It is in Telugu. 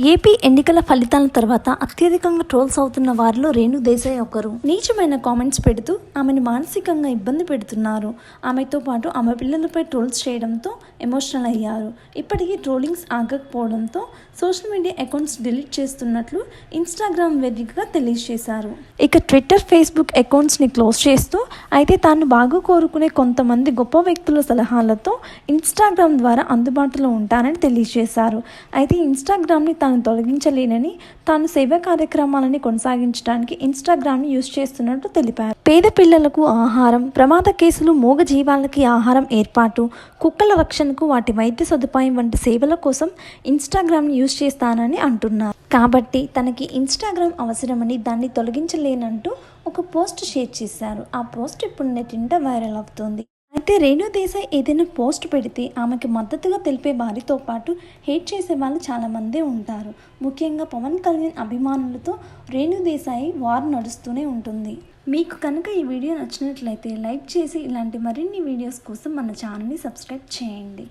ఏపీ ఎన్నికల ఫలితాల తర్వాత అత్యధికంగా ట్రోల్స్ అవుతున్న వారిలో రేణు దేశాయ్ ఒకరు. నీచమైన కామెంట్స్ పెడుతూ ఆమెను మానసికంగా ఇబ్బంది పెడుతున్నారు. ఆమెతో పాటు ఆమె పిల్లలపై ట్రోల్స్ చేయడంతో ఎమోషనల్ అయ్యారు. ఇప్పటికీ ట్రోలింగ్స్ ఆగకపోవడంతో సోషల్ మీడియా అకౌంట్స్ డిలీట్ చేస్తున్నట్లు ఇన్స్టాగ్రామ్ వేదికగా తెలియజేశారు. ఇక ట్విట్టర్, ఫేస్బుక్ అకౌంట్స్ని క్లోజ్ చేస్తూ అయితే తాను బాగా కోరుకునే కొంతమంది గొప్ప వ్యక్తుల సలహాలతో ఇన్స్టాగ్రామ్ ద్వారా అందుబాటులో ఉంటానని తెలియజేశారు. అయితే ఇన్స్టాగ్రామ్ని తాను తొలగించలేనని, తాను సేవా కార్యక్రమాలని కొనసాగించడానికి ఇన్స్టాగ్రామ్ని యూజ్ చేస్తున్నట్టు తెలిపారు. పేద పిల్లలకు ఆహారం, ప్రమాద కేసులు, మూగ జీవాలకి ఆహారం ఏర్పాటు, కుక్కల రక్షణకు వాటి వైద్య సదుపాయం వంటి సేవల కోసం ఇన్స్టాగ్రామ్ని యూజ్ చేస్తానని అంటున్నారు. కాబట్టి తనకి ఇన్స్టాగ్రామ్ అవసరమని, దాన్ని తొలగించలేనంటూ ఒక పోస్ట్ షేర్ చేశారు. ఆ పోస్ట్ ఇప్పుడు నెట్టింట వైరల్ అవుతుంది. అయితే రేణు దేశాయ్ ఏదైనా పోస్ట్ పెడితే ఆమెకి మద్దతుగా తెలిపే వారితో పాటు హేట్ చేసే వాళ్ళు చాలామంది ఉంటారు. ముఖ్యంగా పవన్ కళ్యాణ్ అభిమానులతో రేణు దేశాయ్ వార్ నడుస్తూనే ఉంటుంది. మీకు కనుక ఈ వీడియో నచ్చినట్లయితే లైక్ చేసి ఇలాంటి మరిన్ని వీడియోస్ కోసం మన ఛానల్ని సబ్స్క్రైబ్ చేయండి.